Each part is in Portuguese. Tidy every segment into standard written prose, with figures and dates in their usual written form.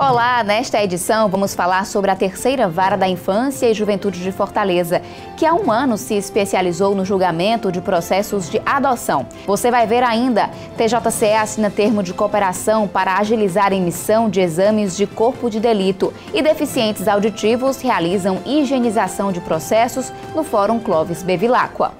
Olá, nesta edição vamos falar sobre a terceira Vara da Infância e Juventude de Fortaleza, que há um ano se especializou no julgamento de processos de adoção. Você vai ver ainda, TJCE assina termo de cooperação para agilizar a emissão de exames de corpo de delito e deficientes auditivos realizam higienização de processos no Fórum Clóvis Bevilacqua.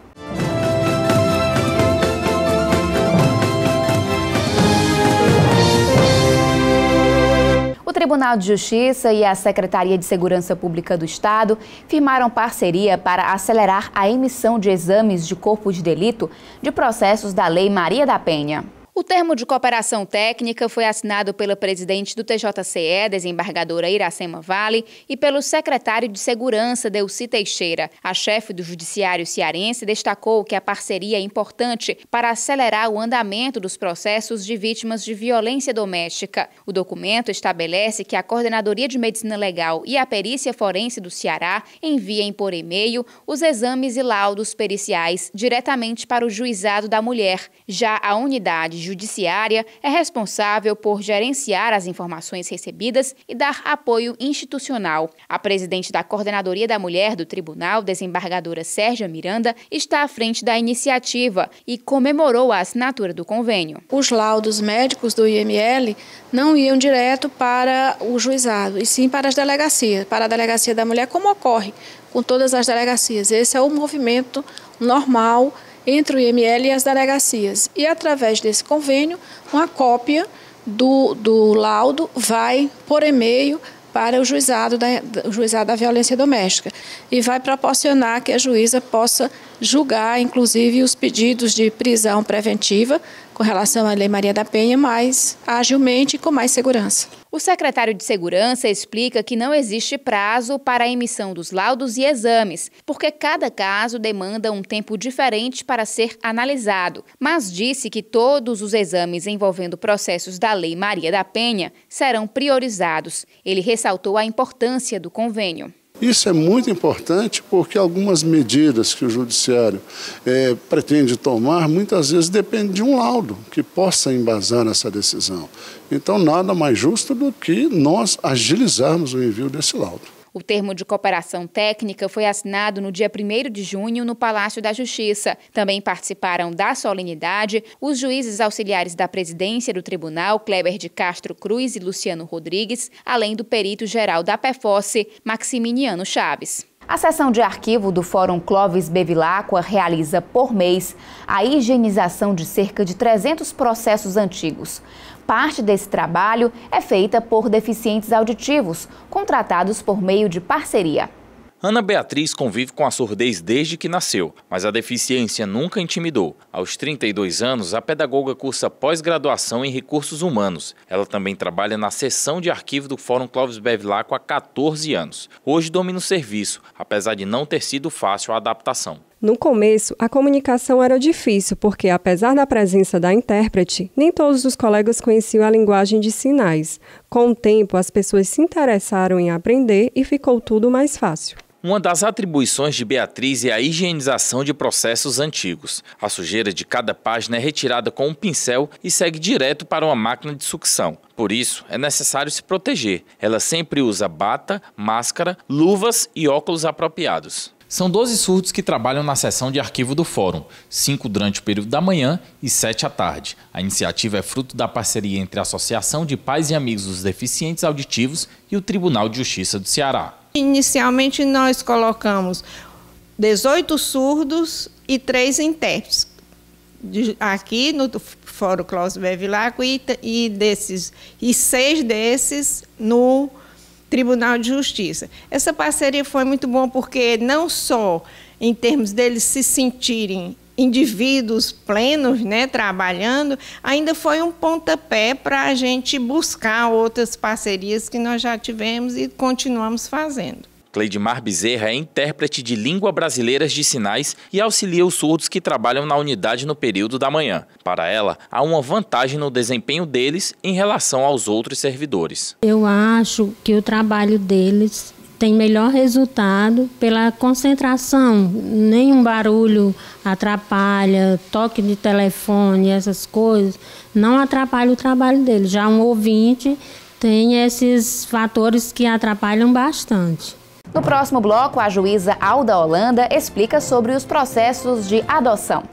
O Tribunal de Justiça e a Secretaria de Segurança Pública do Estado firmaram parceria para acelerar a emissão de exames de corpo de delito de processos da Lei Maria da Penha. O termo de cooperação técnica foi assinado pela presidente do TJCE, desembargadora Iracema Vale, e pelo secretário de Segurança, Delcy Teixeira. A chefe do Judiciário cearense destacou que a parceria é importante para acelerar o andamento dos processos de vítimas de violência doméstica. O documento estabelece que a Coordenadoria de Medicina Legal e a Perícia Forense do Ceará enviem por e-mail os exames e laudos periciais diretamente para o Juizado da Mulher. Já a unidade judiciária é responsável por gerenciar as informações recebidas e dar apoio institucional. A presidente da Coordenadoria da Mulher do Tribunal, desembargadora Sérgia Miranda, está à frente da iniciativa e comemorou a assinatura do convênio. Os laudos médicos do IML não iam direto para o juizado, e sim para as delegacias, para a Delegacia da Mulher, como ocorre com todas as delegacias. Esse é o movimento normal entre o IML e as delegacias. E, através desse convênio, uma cópia do laudo vai por e-mail para o juizado da violência doméstica e vai proporcionar que a juíza possa julgar, inclusive, os pedidos de prisão preventiva com relação à Lei Maria da Penha mais agilmente e com mais segurança. O secretário de Segurança explica que não existe prazo para a emissão dos laudos e exames, porque cada caso demanda um tempo diferente para ser analisado, mas disse que todos os exames envolvendo processos da Lei Maria da Penha serão priorizados. Ele ressaltou a importância do convênio. Isso é muito importante porque algumas medidas que o Judiciário pretende tomar, muitas vezes depende de um laudo que possa embasar nessa decisão. Então, nada mais justo do que nós agilizarmos o envio desse laudo. O termo de cooperação técnica foi assinado no dia 1º de junho no Palácio da Justiça. Também participaram da solenidade os juízes auxiliares da presidência do tribunal, Kleber de Castro Cruz e Luciano Rodrigues, além do perito-geral da PEFOSSE, Maximiniano Chaves. A seção de arquivo do Fórum Clóvis Bevilacqua realiza por mês a higienização de cerca de 300 processos antigos. Parte desse trabalho é feita por deficientes auditivos, contratados por meio de parceria. Ana Beatriz convive com a surdez desde que nasceu, mas a deficiência nunca intimidou. Aos 32 anos, a pedagoga cursa pós-graduação em recursos humanos. Ela também trabalha na seção de arquivo do Fórum Clóvis Bevilacqua há 14 anos. Hoje domina o serviço, apesar de não ter sido fácil a adaptação. No começo, a comunicação era difícil porque, apesar da presença da intérprete, nem todos os colegas conheciam a linguagem de sinais. Com o tempo, as pessoas se interessaram em aprender e ficou tudo mais fácil. Uma das atribuições de Beatriz é a higienização de processos antigos. A sujeira de cada página é retirada com um pincel e segue direto para uma máquina de sucção. Por isso, é necessário se proteger. Ela sempre usa bata, máscara, luvas e óculos apropriados. São 12 surdos que trabalham na seção de arquivo do Fórum, 5 durante o período da manhã e 7 à tarde. A iniciativa é fruto da parceria entre a Associação de Pais e Amigos dos Deficientes Auditivos e o Tribunal de Justiça do Ceará. Inicialmente nós colocamos 18 surdos e 3 intérpretes aqui no Fórum Clóvis Bevilacqua e 6 desses no Tribunal de Justiça. Essa parceria foi muito boa porque não só em termos deles se sentirem indivíduos plenos, trabalhando, ainda foi um pontapé para a gente buscar outras parcerias que nós já tivemos e continuamos fazendo. Cleidmar Bezerra é intérprete de língua brasileiras de sinais e auxilia os surdos que trabalham na unidade no período da manhã. Para ela, há uma vantagem no desempenho deles em relação aos outros servidores. Eu acho que o trabalho deles tem melhor resultado pela concentração. Nenhum barulho atrapalha, toque de telefone, essas coisas, não atrapalha o trabalho deles. Já um ouvinte tem esses fatores que atrapalham bastante. No próximo bloco, a juíza Alda Holanda explica sobre os processos de adoção.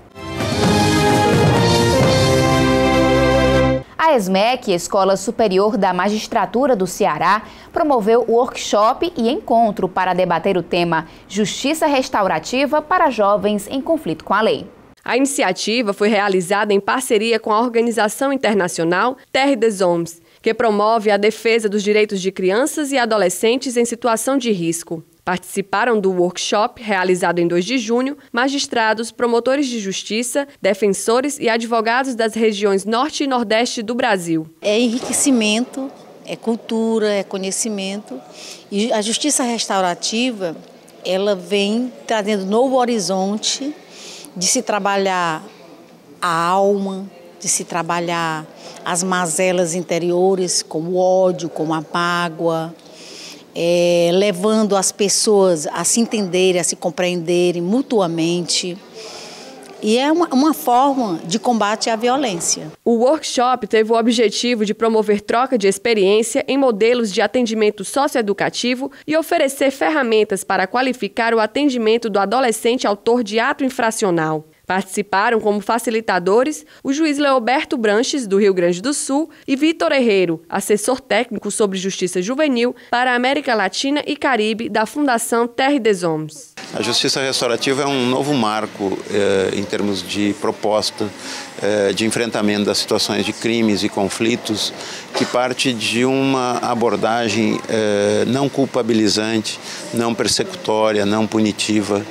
A ESMEC, Escola Superior da Magistratura do Ceará, promoveu workshop e encontro para debater o tema Justiça Restaurativa para Jovens em Conflito com a Lei. A iniciativa foi realizada em parceria com a organização internacional Terre des Hommes, que promove a defesa dos direitos de crianças e adolescentes em situação de risco. Participaram do workshop, realizado em 2 de junho, magistrados, promotores de justiça, defensores e advogados das regiões Norte e Nordeste do Brasil. É enriquecimento, é cultura, é conhecimento. E a justiça restaurativa, ela vem trazendo novo horizonte de se trabalhar a alma, de se trabalhar as mazelas interiores, como o ódio, como a mágoa, levando as pessoas a se entenderem, a se compreenderem mutuamente. E é uma forma de combate à violência. O workshop teve o objetivo de promover troca de experiência em modelos de atendimento socioeducativo e oferecer ferramentas para qualificar o atendimento do adolescente autor de ato infracional. Participaram como facilitadores o juiz Leoberto Branches, do Rio Grande do Sul, e Vitor Herrero, assessor técnico sobre justiça juvenil para a América Latina e Caribe da Fundação Terre des Hommes. A justiça restaurativa é um novo marco em termos de proposta de enfrentamento das situações de crimes e conflitos, que parte de uma abordagem não culpabilizante, não persecutória, não punitiva,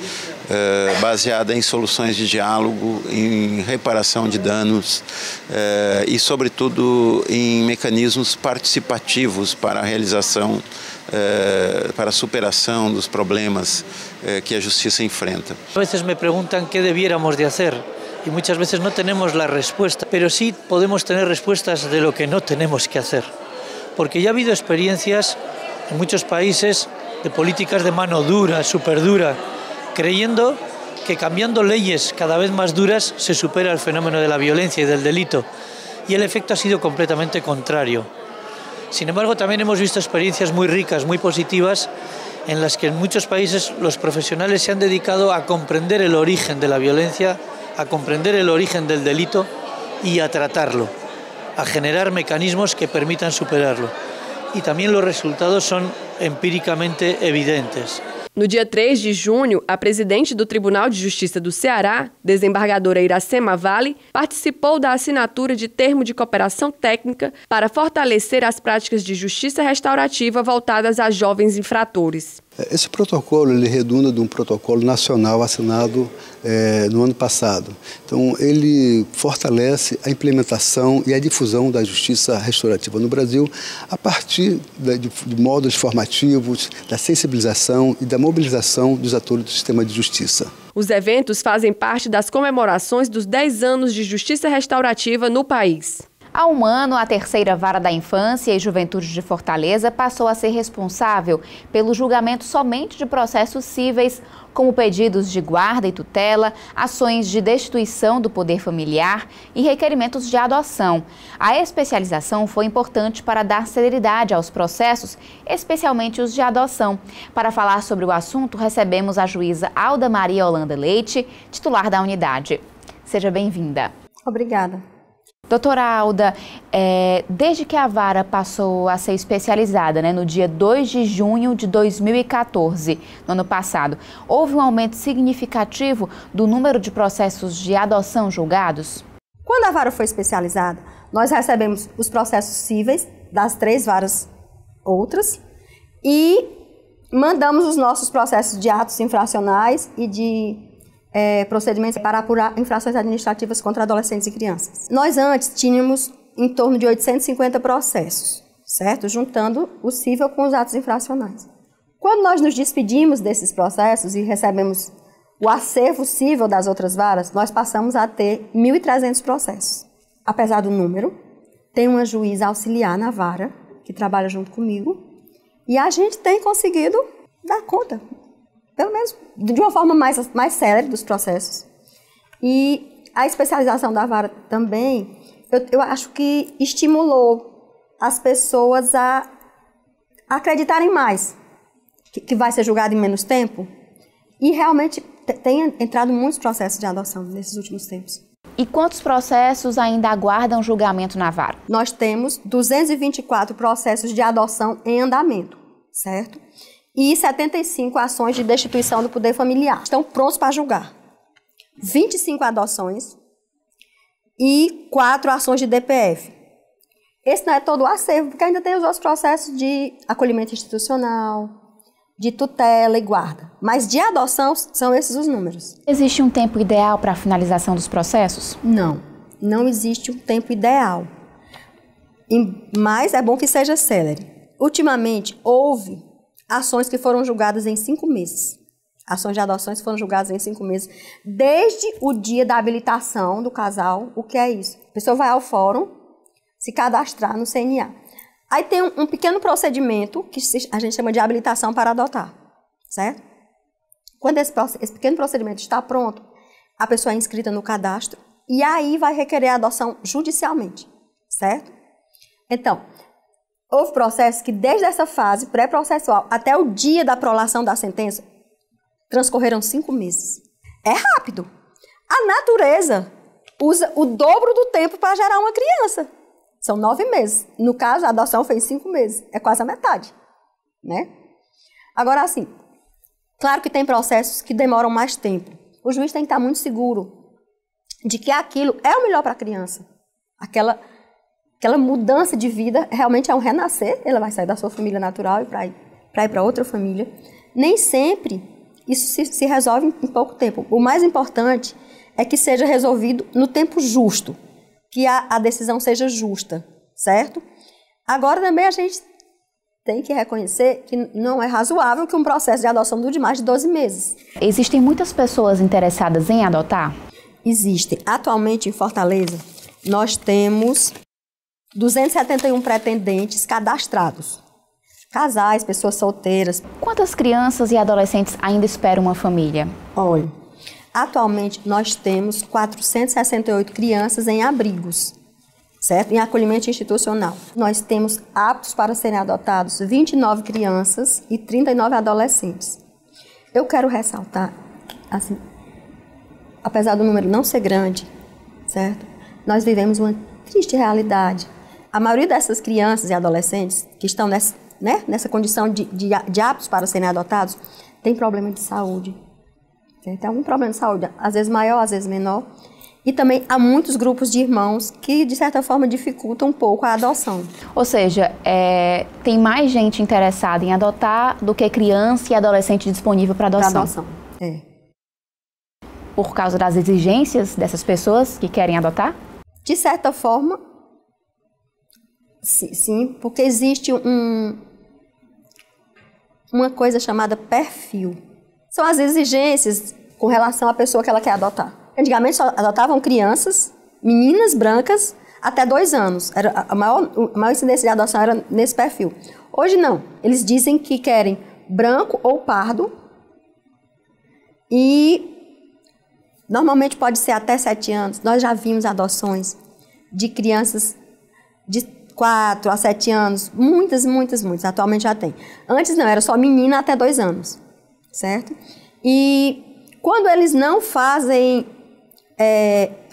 baseada em soluções de diálogo, em reparação de danos e, sobretudo, em mecanismos participativos para a realização, para a superação dos problemas que a justiça enfrenta. A veces me perguntan qué debiéramos de hacer y muchas veces no tenemos la respuesta, pero sí podemos tener respuestas de lo que no tenemos que hacer, porque ya ha habido experiencias en muchos países de políticas de mano dura, súper dura, creyendo que cambiando leyes cada vez más duras se supera el fenómeno de la violencia y del delito, y el efecto ha sido completamente contrario. Sin embargo, también hemos visto experiencias muy ricas, muy positivas, en las que en muchos países los profesionales se han dedicado a comprender el origen de la violencia, a comprender el origen del delito y a tratarlo, a generar mecanismos que permitan superarlo. Y también los resultados son empíricamente evidentes. No dia 3 de junho, a presidente do Tribunal de Justiça do Ceará, desembargadora Iracema Vale, participou da assinatura de termo de cooperação técnica para fortalecer as práticas de justiça restaurativa voltadas a jovens infratores. Esse protocolo ele redunda de um protocolo nacional assinado no ano passado. Então, ele fortalece a implementação e a difusão da justiça restaurativa no Brasil a partir de modos formativos, da sensibilização e da mobilização dos atores do sistema de justiça. Os eventos fazem parte das comemorações dos 10 anos de justiça restaurativa no país. Há um ano, a Terceira Vara da Infância e Juventude de Fortaleza passou a ser responsável pelo julgamento somente de processos cíveis, como pedidos de guarda e tutela, ações de destituição do poder familiar e requerimentos de adoção. A especialização foi importante para dar celeridade aos processos, especialmente os de adoção. Para falar sobre o assunto, recebemos a juíza Alda Maria Holanda Leite, titular da unidade. Seja bem-vinda. Obrigada. Doutora Alda, desde que a vara passou a ser especializada, no dia 2 de junho de 2014, no ano passado, houve um aumento significativo do número de processos de adoção julgados? Quando a vara foi especializada, nós recebemos os processos cíveis das 3 varas outras e mandamos os nossos processos de atos infracionais e de procedimentos para apurar infrações administrativas contra adolescentes e crianças. Nós antes tínhamos em torno de 850 processos, certo? Juntando o cível com os atos infracionais. Quando nós nos despedimos desses processos e recebemos o acervo cível das outras varas, nós passamos a ter 1.300 processos. Apesar do número, tem uma juíza auxiliar na vara, que trabalha junto comigo, e a gente tem conseguido dar conta, pelo menos de uma forma mais célere dos processos. E a especialização da vara também, eu acho que estimulou as pessoas a acreditarem mais que vai ser julgado em menos tempo. E realmente tem entrado muitos processos de adoção nesses últimos tempos. E quantos processos ainda aguardam julgamento na vara? Nós temos 224 processos de adoção em andamento, certo? E 75 ações de destituição do poder familiar. Estão prontos para julgar. 25 adoções e 4 ações de DPF. Esse não é todo o acervo, porque ainda tem os outros processos de acolhimento institucional, de tutela e guarda. Mas de adoção são esses os números. Existe um tempo ideal para a finalização dos processos? Não existe um tempo ideal. Mas é bom que seja célere. Ultimamente, houve ações que foram julgadas em 5 meses. Ações de adoções foram julgadas em 5 meses, desde o dia da habilitação do casal. O que é isso? A pessoa vai ao fórum se cadastrar no CNA. Aí tem um pequeno procedimento que a gente chama de habilitação para adotar, certo? Quando esse pequeno procedimento está pronto, a pessoa é inscrita no cadastro e aí vai requerer a adoção judicialmente, certo? Então, houve processos que desde essa fase pré-processual até o dia da prolação da sentença transcorreram 5 meses. É rápido. A natureza usa o dobro do tempo para gerar uma criança. São 9 meses. No caso, a adoção foi em 5 meses. É quase a metade, né? Agora, assim, claro que tem processos que demoram mais tempo. O juiz tem que estar muito seguro de que aquilo é o melhor para a criança. Aquela mudança de vida realmente é um renascer. Ela vai sair da sua família natural e para ir para outra família. Nem sempre isso se resolve em pouco tempo. O mais importante é que seja resolvido no tempo justo. Que a decisão seja justa, certo? Agora também a gente tem que reconhecer que não é razoável que um processo de adoção dure mais de 12 meses. Existem muitas pessoas interessadas em adotar? Existem. Atualmente em Fortaleza, nós temos 271 pretendentes cadastrados. Casais, pessoas solteiras. Quantas crianças e adolescentes ainda esperam uma família? Olha, atualmente, nós temos 468 crianças em abrigos, certo? Em acolhimento institucional. Nós temos aptos para serem adotados 29 crianças e 39 adolescentes. Eu quero ressaltar, assim, apesar do número não ser grande, certo? Nós vivemos uma triste realidade. A maioria dessas crianças e adolescentes que estão nessa condição de aptos para serem adotados tem problema de saúde. Tem algum problema de saúde, às vezes maior, às vezes menor. E também há muitos grupos de irmãos que, de certa forma, dificultam um pouco a adoção. Ou seja, tem mais gente interessada em adotar do que criança e adolescente disponível para adoção. Para adoção, é. Por causa das exigências dessas pessoas que querem adotar? De certa forma, sim, porque existe uma coisa chamada perfil. São as exigências com relação à pessoa que ela quer adotar. Antigamente só adotavam crianças, meninas brancas, até 2 anos. A maior incidência de adoção era nesse perfil. Hoje não. Eles dizem que querem branco ou pardo. E normalmente pode ser até 7 anos. Nós já vimos adoções de crianças de 4 a 7 anos. Muitas. Atualmente já tem. Antes não, era só menina até 2 anos. Certo? E quando eles não fazem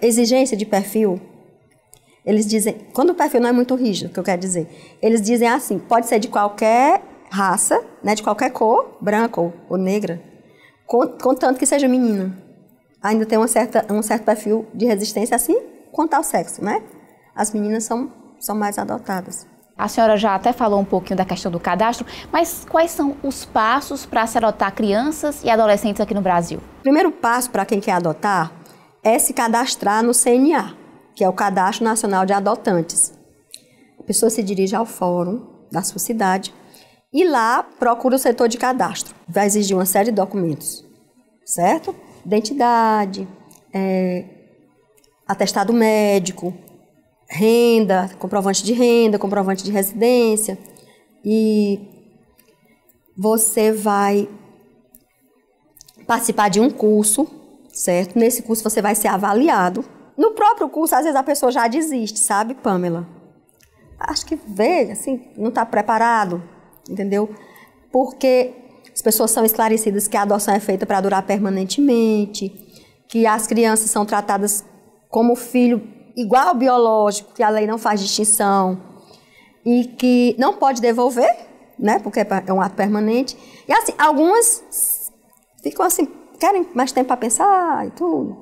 exigência de perfil, eles dizem, quando o perfil não é muito rígido, o que eu quero dizer, eles dizem assim, pode ser de qualquer raça, né, de qualquer cor, branca ou negra, contanto que seja menina. Ainda tem um certo perfil de resistência assim quanto ao sexo, né? As meninas são mais adotadas. A senhora já até falou um pouquinho da questão do cadastro, mas quais são os passos para se adotar crianças e adolescentes aqui no Brasil? O primeiro passo para quem quer adotar é se cadastrar no CNA, que é o Cadastro Nacional de Adotantes. A pessoa se dirige ao fórum da sua cidade e lá procura o setor de cadastro. Vai exigir uma série de documentos, certo? Identidade, atestado médico, renda, comprovante de residência, e você vai participar de um curso, certo? Nesse curso você vai ser avaliado. No próprio curso, às vezes a pessoa já desiste, sabe, Pamela? acho que vê, assim, não está preparado, entendeu? Porque as pessoas são esclarecidas que a adoção é feita para durar permanentemente, que as crianças são tratadas como filho igual ao biológico, que a lei não faz distinção, e que não pode devolver, né, porque é um ato permanente. E assim, algumas ficam assim, querem mais tempo para pensar e tudo,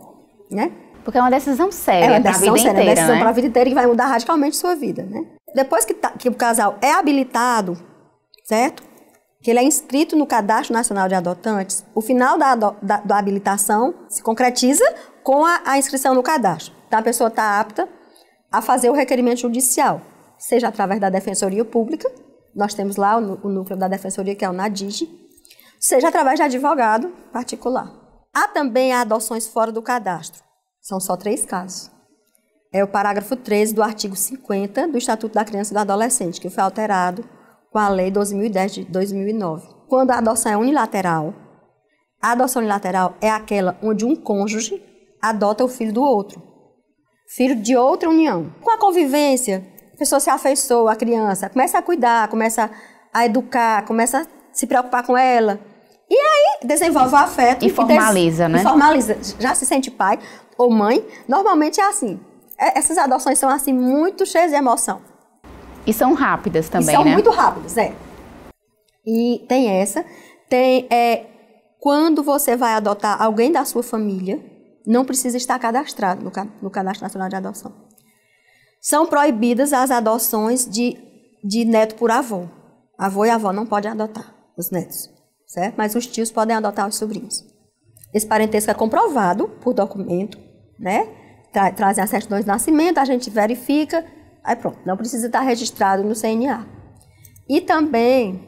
né? Porque é uma decisão séria para a vida inteira, é uma decisão né? para a vida inteira que vai mudar radicalmente sua vida, né? Depois que o casal é habilitado, certo? Que ele é inscrito no Cadastro Nacional de Adotantes, o final da habilitação se concretiza com a inscrição no cadastro. Então, a pessoa está apta a fazer o requerimento judicial, seja através da Defensoria Pública, nós temos lá o núcleo da Defensoria, que é o NADIGE, seja através de advogado particular. Há também adoções fora do cadastro. São só 3 casos. É o parágrafo 13 do artigo 50 do Estatuto da Criança e do Adolescente, que foi alterado com a Lei 2010 de 2009. Quando a adoção é unilateral, a adoção unilateral é aquela onde um cônjuge adota o filho do outro, filho de outra união. Com a convivência, a pessoa se afeiçoa à criança, começa a cuidar, começa a educar, começa a se preocupar com ela. E aí desenvolve o afeto. E formaliza, né? E formaliza. Já se sente pai ou mãe. Normalmente é assim. Essas adoções são assim muito cheias de emoção. E são rápidas também, né? São né? muito rápidas, E tem essa. Tem quando você vai adotar alguém da sua família, não precisa estar cadastrado no Cadastro Nacional de Adoção. São proibidas as adoções de neto por avô. Avô e avó não podem adotar os netos, certo? Mas os tios podem adotar os sobrinhos. Esse parentesco é comprovado por documento, né? Trazem as certidões de nascimento, a gente verifica, aí pronto, não precisa estar registrado no CNA. E também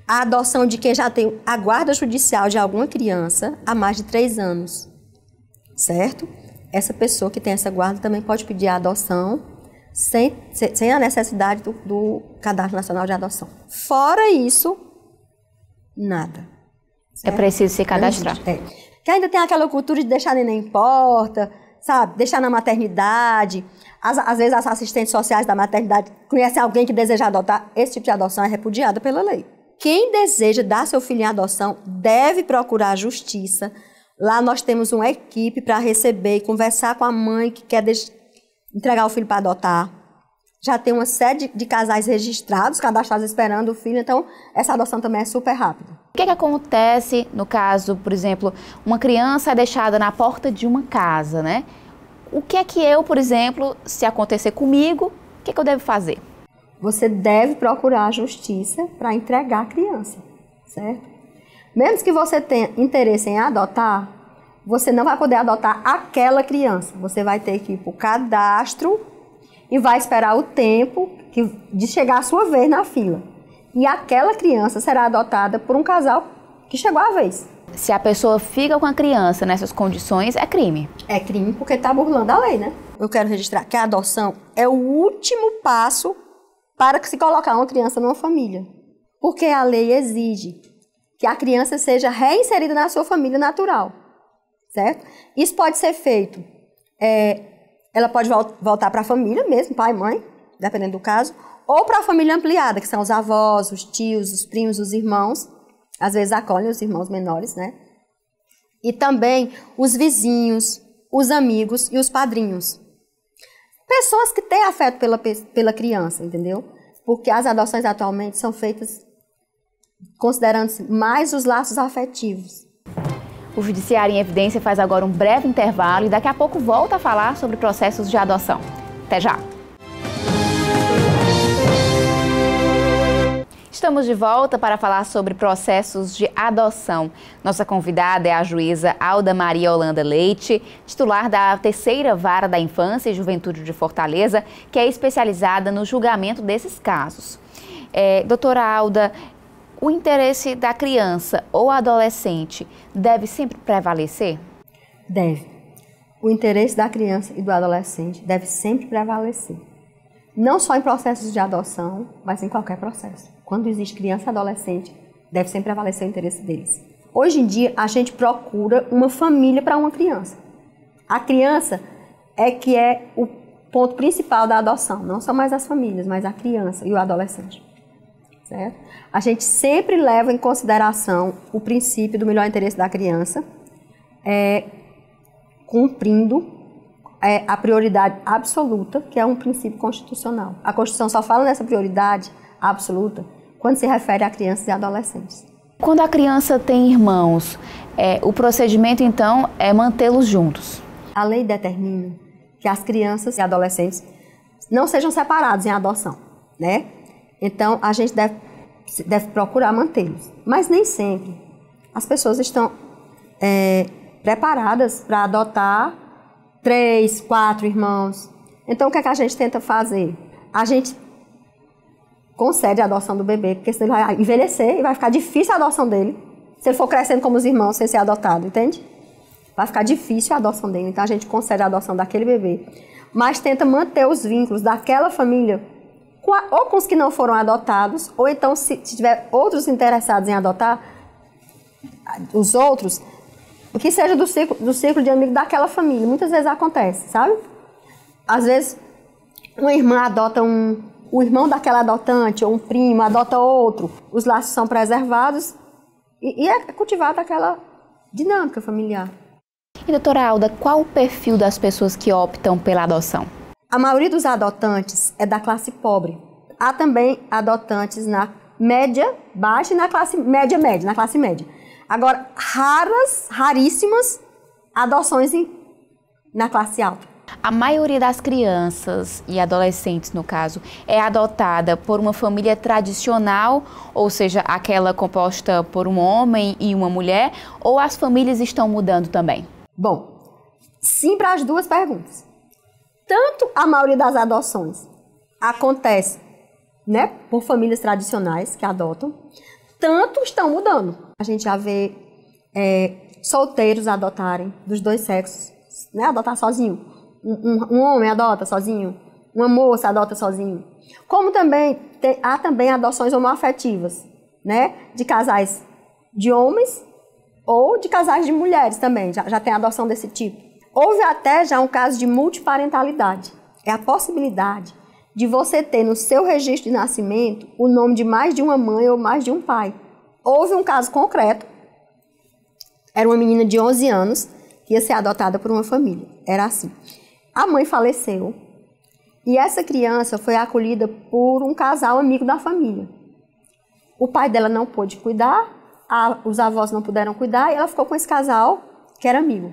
a adoção de quem já tem a guarda judicial de alguma criança há mais de 3 anos, certo? Essa pessoa que tem essa guarda também pode pedir a adoção sem a necessidade do Cadastro Nacional de Adoção. Fora isso, nada. Certo? É preciso se cadastrar. Que ainda tem aquela cultura de deixar neném em porta, sabe? Deixar na maternidade. Às vezes as assistentes sociais da maternidade conhecem alguém que deseja adotar. Esse tipo de adoção é repudiada pela lei. Quem deseja dar seu filho em adoção deve procurar a justiça. Lá nós temos uma equipe para receber e conversar com a mãe que quer entregar o filho para adotar. Já tem uma série de casais registrados, cadastrados esperando o filho, então essa adoção também é super rápida. O que acontece no caso, por exemplo, uma criança é deixada na porta de uma casa, né? O que é que eu, por exemplo, se acontecer comigo, o que eu devo fazer? Você deve procurar a justiça para entregar a criança, certo? Mesmo que você tenha interesse em adotar, você não vai poder adotar aquela criança. Você vai ter que ir para o cadastro e vai esperar o tempo de chegar a sua vez na fila. E aquela criança será adotada por um casal que chegou à vez. Se a pessoa fica com a criança nessas condições, é crime. É crime porque está burlando a lei, né? Eu quero registrar que a adoção é o último passo para se colocar uma criança numa família. Porque a lei exige que a criança seja reinserida na sua família natural, certo? Isso pode ser feito, ela pode voltar para a família mesmo, pai e mãe, dependendo do caso, ou para a família ampliada, que são os avós, os tios, os primos, os irmãos, às vezes acolhem os irmãos menores, né? E também os vizinhos, os amigos e os padrinhos. Pessoas que têm afeto pela criança, entendeu? Porque as adoções atualmente são feitas considerando-se mais os laços afetivos. O Judiciário em Evidência faz agora um breve intervalo e daqui a pouco volta a falar sobre processos de adoção. Até já! Estamos de volta para falar sobre processos de adoção. Nossa convidada é a juíza Alda Maria Holanda Leite, titular da 3ª Vara da Infância e Juventude de Fortaleza, que é especializada no julgamento desses casos. Doutora Alda, o interesse da criança ou adolescente deve sempre prevalecer? Deve. O interesse da criança e do adolescente deve sempre prevalecer. Não só em processos de adoção, mas em qualquer processo. Quando existe criança e adolescente, deve sempre prevalecer o interesse deles. Hoje em dia, a gente procura uma família para uma criança. A criança é que é ponto principal da adoção. Não são mais as famílias, mas a criança e o adolescente. Certo? A gente sempre leva em consideração o princípio do melhor interesse da criança, cumprindo a prioridade absoluta, que é um princípio constitucional. A Constituição só fala nessa prioridade absoluta quando se refere a crianças e adolescentes. Quando a criança tem irmãos, o procedimento, então, é mantê-los juntos? A lei determina que as crianças e adolescentes não sejam separados em adoção, né? Então, a gente deve procurar mantê-los. Mas nem sempre as pessoas estão preparadas para adotar 3, 4 irmãos. Então, o que é que a gente tenta fazer? A gente concede a adoção do bebê, porque senão ele vai envelhecer e vai ficar difícil a adoção dele, se ele for crescendo como os irmãos sem ser adotado, entende? Vai ficar difícil a adoção dele, então a gente concede a adoção daquele bebê. Mas tenta manter os vínculos daquela família ou com os que não foram adotados, ou então, se tiver outros interessados em adotar, os outros, que seja do círculo de amigos daquela família. Muitas vezes acontece, sabe? Às vezes, uma irmã adota o irmão daquela adotante, ou um primo adota outro. Os laços são preservados e é cultivada aquela dinâmica familiar. E, doutora Alda, qual o perfil das pessoas que optam pela adoção? A maioria dos adotantes é da classe pobre. Há também adotantes na média baixa e na classe média, na classe média. Agora, raríssimas adoções na classe alta. A maioria das crianças e adolescentes, no caso, é adotada por uma família tradicional, ou seja, aquela composta por um homem e uma mulher, ou as famílias estão mudando também? Bom, sim para as duas perguntas. Tanto a maioria das adoções acontece, né, por famílias tradicionais que adotam, tanto estão mudando. A gente já vê solteiros adotarem dos dois sexos, né, adotar sozinho. Um homem adota sozinho, uma moça adota sozinho. Como também há também adoções homoafetivas, né, de casais de homens ou de casais de mulheres também, já tem adoção desse tipo. Houve até já um caso de multiparentalidade. É a possibilidade de você ter no seu registro de nascimento o nome de mais de uma mãe ou mais de um pai. Houve um caso concreto, era uma menina de 11 anos que ia ser adotada por uma família. Era assim, a mãe faleceu e essa criança foi acolhida por um casal amigo da família. O pai dela não pôde cuidar, os avós não puderam cuidar e ela ficou com esse casal que era amigo.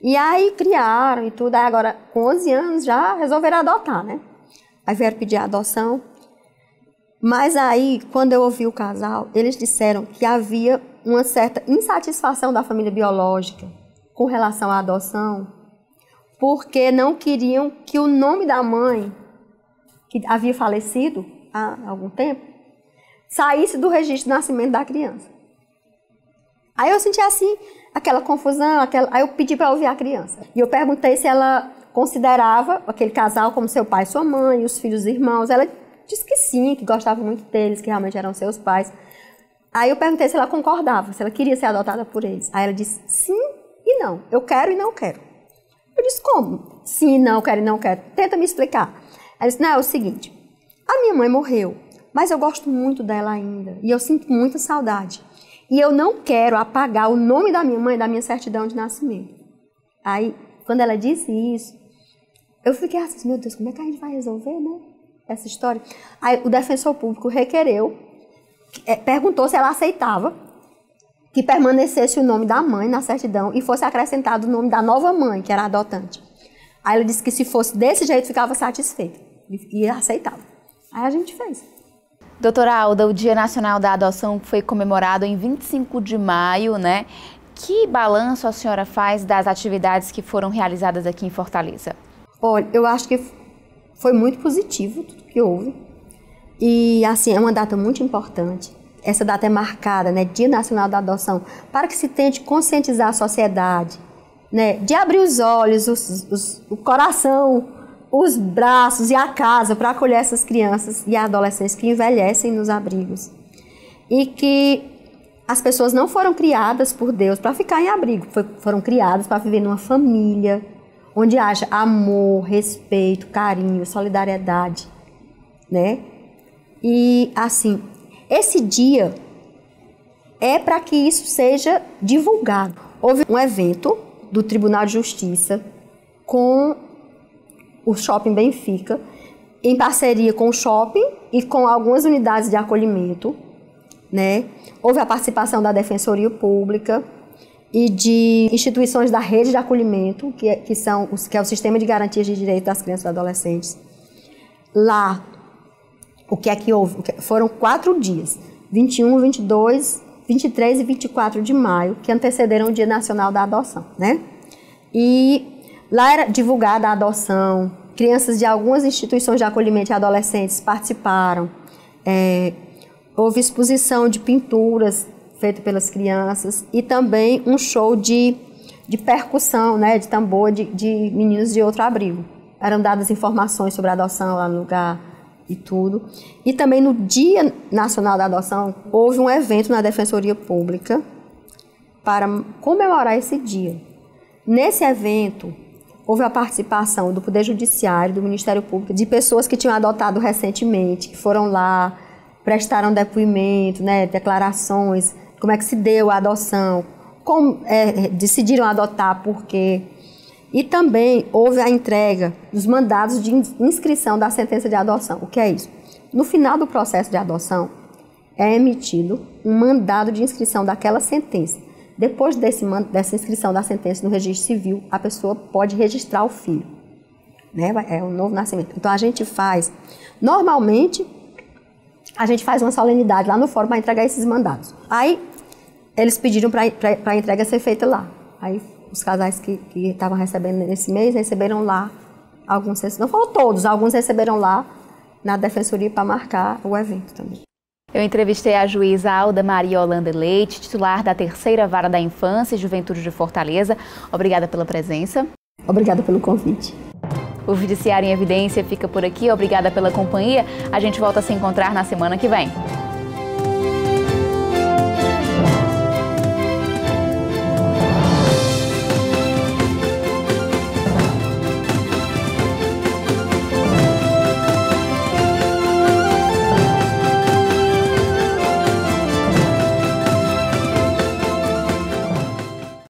E aí criaram e tudo, aí agora com 11 anos já resolveram adotar, né? Aí vieram pedir a adoção. Mas aí, quando eu ouvi o casal, eles disseram que havia uma certa insatisfação da família biológica com relação à adoção, porque não queriam que o nome da mãe, que havia falecido há algum tempo, saísse do registro de nascimento da criança. Aí eu senti assim, aquela confusão, aí eu pedi para ouvir a criança. E eu perguntei se ela considerava aquele casal como seu pai e sua mãe, os filhos e irmãos. Ela disse que sim, que gostava muito deles, que realmente eram seus pais. Aí eu perguntei se ela concordava, se ela queria ser adotada por eles. Aí ela disse sim e não, eu quero e não quero. Eu disse, como? Sim, não, quero e não quero. Tenta me explicar. Ela disse, não, é o seguinte, a minha mãe morreu, mas eu gosto muito dela ainda e eu sinto muita saudade. E eu não quero apagar o nome da minha mãe da minha certidão de nascimento. Aí, quando ela disse isso, eu fiquei assim, meu Deus, como é que a gente vai resolver, né, essa história? Aí o defensor público requereu, perguntou se ela aceitava que permanecesse o nome da mãe na certidão e fosse acrescentado o nome da nova mãe, que era a adotante. Aí ela disse que se fosse desse jeito, ficava satisfeita e aceitava. Aí a gente fez. Doutora Alda, o Dia Nacional da Adoção foi comemorado em 25 de maio, né? Que balanço a senhora faz das atividades que foram realizadas aqui em Fortaleza? Olha, eu acho que foi muito positivo tudo que houve. E, assim, é uma data muito importante. Essa data é marcada, né, Dia Nacional da Adoção, para que se tente conscientizar a sociedade, né, de abrir os olhos, o coração, os braços e a casa para acolher essas crianças e adolescentes que envelhecem nos abrigos. E que as pessoas não foram criadas por Deus para ficar em abrigo, foram criadas para viver numa família, onde haja amor, respeito, carinho, solidariedade, né? E assim, esse dia é para que isso seja divulgado. Houve um evento do Tribunal de Justiça com o Shopping Benfica, em parceria com o shopping e com algumas unidades de acolhimento, né? Houve a participação da Defensoria Pública e de instituições da rede de acolhimento, que é o Sistema de Garantias de Direitos das Crianças e Adolescentes. Lá, o que é que houve? Foram 4 dias, 21, 22, 23 e 24 de maio, que antecederam o Dia Nacional da Adoção, né? E lá era divulgada a adoção, crianças de algumas instituições de acolhimento e adolescentes participaram, houve exposição de pinturas feitas pelas crianças e também um show de percussão, né, de tambor de meninos de outro abrigo. Eram dadas informações sobre a adoção lá no lugar e tudo. E também no Dia Nacional da Adoção, houve um evento na Defensoria Pública para comemorar esse dia. Nesse evento, houve a participação do Poder Judiciário, do Ministério Público, de pessoas que tinham adotado recentemente, que foram lá, prestaram depoimento, né, declarações, como é que se deu a adoção, como decidiram adotar, por quê. E também houve a entrega dos mandados de inscrição da sentença de adoção. O que é isso? No final do processo de adoção, é emitido um mandado de inscrição daquela sentença. Depois dessa inscrição da sentença no registro civil, a pessoa pode registrar o filho, né? É um novo nascimento. Então, a gente faz, normalmente, a gente faz uma solenidade lá no fórum para entregar esses mandados. Aí, eles pediram para a entrega ser feita lá. Aí, os casais que estavam recebendo nesse mês, receberam lá, não foram todos, alguns receberam lá na Defensoria para marcar o evento também. Eu entrevistei a juíza Alda Maria Holanda Leite, titular da 3ª Vara da Infância e Juventude de Fortaleza. Obrigada pela presença. Obrigada pelo convite. O Judiciário em Evidência fica por aqui. Obrigada pela companhia. A gente volta a se encontrar na semana que vem.